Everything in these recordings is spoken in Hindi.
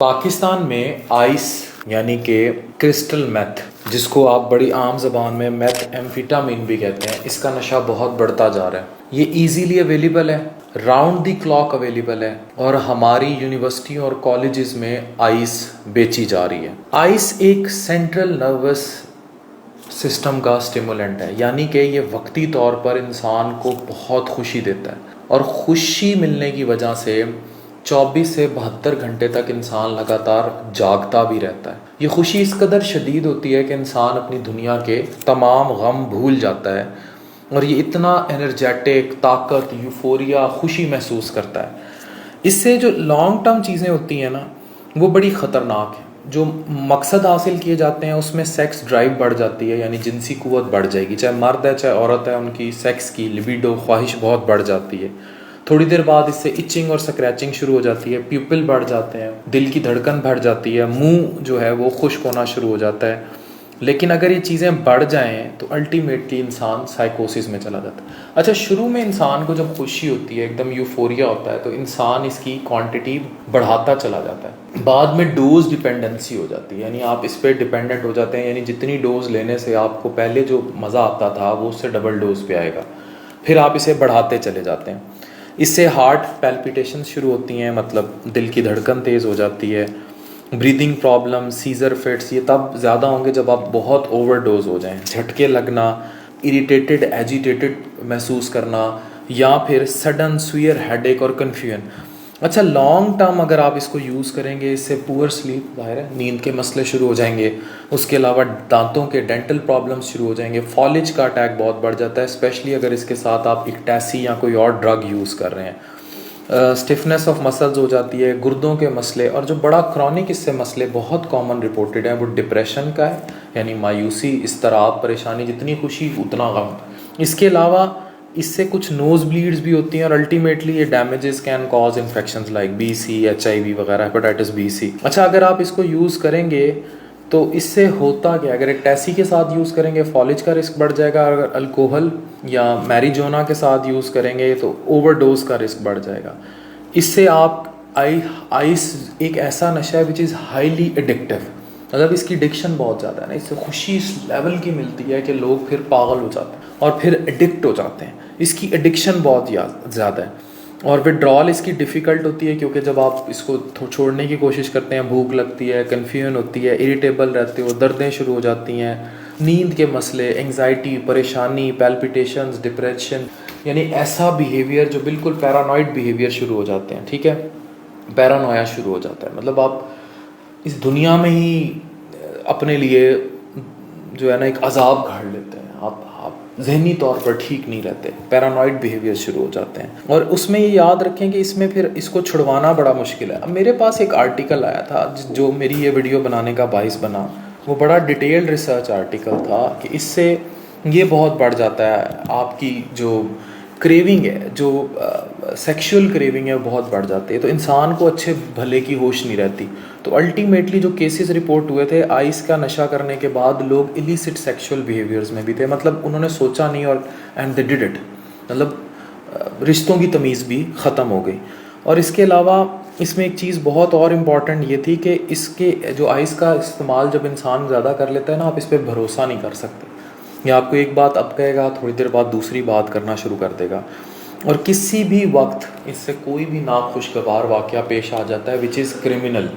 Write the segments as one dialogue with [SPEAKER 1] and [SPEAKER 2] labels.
[SPEAKER 1] पाकिस्तान में आइस यानी कि क्रिस्टल मेथ, जिसको आप बड़ी आम ज़बान में मेथ एम्फिटामिन भी कहते हैं, इसका नशा बहुत बढ़ता जा रहा है। ये इजीली अवेलेबल है, राउंड द क्लॉक अवेलेबल है और हमारी यूनिवर्सिटियों और कॉलेजेस में आइस बेची जा रही है। आइस एक सेंट्रल नर्वस सिस्टम का स्टिमुलेंट है, यानी कि ये वक्ती तौर पर इंसान को बहुत खुशी देता है और खुशी मिलने की वजह से 24 से 72 घंटे तक इंसान लगातार जागता भी रहता है। ये खुशी इस कदर शदीद होती है कि इंसान अपनी दुनिया के तमाम गम भूल जाता है और ये इतना एनर्जेटिक, ताकत, यूफोरिया, खुशी महसूस करता है। इससे जो लॉन्ग टर्म चीज़ें होती हैं ना, वो बड़ी ख़तरनाक है। जो मकसद हासिल किए जाते हैं उसमें सेक्स ड्राइव बढ़ जाती है, यानी जिनसी कुव्वत बढ़ जाएगी। चाहे मर्द है चाहे औरत है, उनकी सेक्स की लिबिडो, ख्वाहिश बहुत बढ़ जाती है। थोड़ी देर बाद इससे इचिंग और स्क्रैचिंग शुरू हो जाती है, प्यूपिल बढ़ जाते हैं, दिल की धड़कन बढ़ जाती है, मुंह जो है वो खुश्क होना शुरू हो जाता है। लेकिन अगर ये चीज़ें बढ़ जाएं तो अल्टीमेटली इंसान साइकोसिस में चला जाता है। अच्छा, शुरू में इंसान को जब खुशी होती है, एकदम यूफोरिया होता है, तो इंसान इसकी क्वांटिटी बढ़ाता चला जाता है। बाद में डोज डिपेंडेंसी हो जाती है, यानी आप इस पर डिपेंडेंट हो जाते हैं, यानी जितनी डोज लेने से आपको पहले जो मज़ा आता था वो उससे डबल डोज पे आएगा। फिर आप इसे बढ़ाते चले जाते हैं। इससे हार्ट पैल्पिटेशन शुरू होती हैं, मतलब दिल की धड़कन तेज़ हो जाती है। ब्रीदिंग प्रॉब्लम, सीजर फिट्स ये तब ज़्यादा होंगे जब आप बहुत ओवरडोज हो जाएं। झटके लगना, इरिटेटेड, एजिटेटेड महसूस करना, या फिर सडन स्वीयर हेडेक और कन्फ्यूजन। अच्छा, लॉन्ग टर्म अगर आप इसको यूज़ करेंगे, इससे पुअर स्लीप, जाहिर है नींद के मसले शुरू हो जाएंगे। उसके अलावा दांतों के डेंटल प्रॉब्लम्स शुरू हो जाएंगे। फॉलिज का अटैक बहुत बढ़ जाता है, स्पेशली अगर इसके साथ आप इक्टैसी या कोई और ड्रग यूज़ कर रहे हैं। स्टिफनेस ऑफ मसल्स हो जाती है, गुर्दों के मसले, और जो बड़ा क्रॉनिक इससे मसले बहुत कॉमन रिपोर्टेड हैं वो डिप्रेशन का है, यानी मायूसी, इस्तराब, परेशानी, जितनी खुशी उतना गम। इसके अलावा इससे कुछ नोज ब्लीड्स भी होती हैं और अल्टीमेटली ये damages can cause infections like BC, HIV वगैरह, हेपेटाइटिस BC। अच्छा, अगर आप इसको यूज़ करेंगे तो इससे होता क्या, अगर इक्टैसी के साथ यूज़ करेंगे फॉलिज का रिस्क बढ़ जाएगा, अगर अल्कोहल या मैरिजोना के साथ यूज़ करेंगे तो ओवरडोज का रिस्क बढ़ जाएगा। इससे आप आइस एक ऐसा नशा है विच इज़ हाईली एडिक्टिव, मतलब इसकी एडिक्शन बहुत ज़्यादा है ना, इससे खुशी इस लेवल की मिलती है कि लोग फिर पागल हो जाते हैं और फिर एडिक्ट हो जाते हैं। इसकी एडिक्शन बहुत ज़्यादा है और विड्रॉल इसकी डिफ़िकल्ट होती है, क्योंकि जब आप इसको छोड़ने की कोशिश करते हैं, भूख लगती है, कन्फ्यूजन होती है, इरिटेबल रहते हो, दर्दें शुरू हो जाती हैं, नींद के मसले, एंग्जाइटी, परेशानी, पैल्पिटेशंस, डिप्रेशन, यानी ऐसा बिहेवियर जो बिल्कुल पैरानॉइड बिहेवियर शुरू हो जाते हैं। ठीक है, पैरानोया शुरू हो जाता है, मतलब आप इस दुनिया में ही अपने लिए जो है ना एक अजाब घाड़ लेते हैं। आप ज़हनी तौर पर ठीक नहीं रहते, पैरानॉइड बिहेवियर शुरू हो जाते हैं। और उसमें ये याद रखें कि इसमें फिर इसको छुड़वाना बड़ा मुश्किल है। अब मेरे पास एक आर्टिकल आया था जो मेरी ये वीडियो बनाने का बाइस बना। वो बड़ा डिटेल्ड रिसर्च आर्टिकल था कि इससे ये बहुत बढ़ जाता है, आपकी जो क्रेविंग है, जो सेक्सुअल क्रेविंग है, वो बहुत बढ़ जाती है, तो इंसान को अच्छे भले की होश नहीं रहती। तो अल्टीमेटली जो केसेस रिपोर्ट हुए थे आइस का नशा करने के बाद, लोग इलिसिट सेक्सुअल बिहेवियर्स में भी थे, मतलब उन्होंने सोचा नहीं और एंड दे डिड इट, मतलब रिश्तों की तमीज़ भी ख़त्म हो गई। और इसके अलावा इसमें एक चीज़ बहुत और इम्पॉर्टेंट ये थी कि इसके जो आइस का इस्तेमाल जब इंसान ज़्यादा कर लेता है ना, आप इस पर भरोसा नहीं कर सकते। या आपको एक बात अब कहेगा, थोड़ी देर बाद दूसरी बात करना शुरू कर देगा, और किसी भी वक्त इससे कोई भी नाखुशगवार वाक़या पेश आ जाता है विच इज़ क्रिमिनल,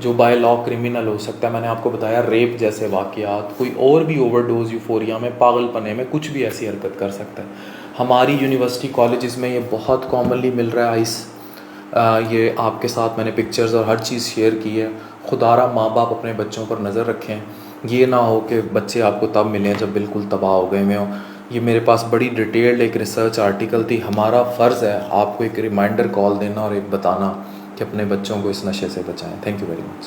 [SPEAKER 1] जो बाय लॉ क्रिमिनल हो सकता है। मैंने आपको बताया रेप जैसे वाक़यात, कोई और भी ओवरडोज, यूफोरिया में, पागलपने में, कुछ भी ऐसी हरकत कर सकता है। हमारी यूनिवर्सिटी कॉलेजेस में ये बहुत कॉमनली मिल रहा है आइस। ये आपके साथ मैंने पिक्चर्स और हर चीज़ शेयर की है। खुदारा माँ बाप अपने बच्चों पर नज़र रखें, ये ना हो कि बच्चे आपको तब मिलें जब बिल्कुल तबाह हो गए में हो। ये मेरे पास बड़ी डिटेल्ड एक रिसर्च आर्टिकल थी। हमारा फ़र्ज़ है आपको एक रिमाइंडर कॉल देना और एक बताना कि अपने बच्चों को इस नशे से बचाएं। Thank you very much.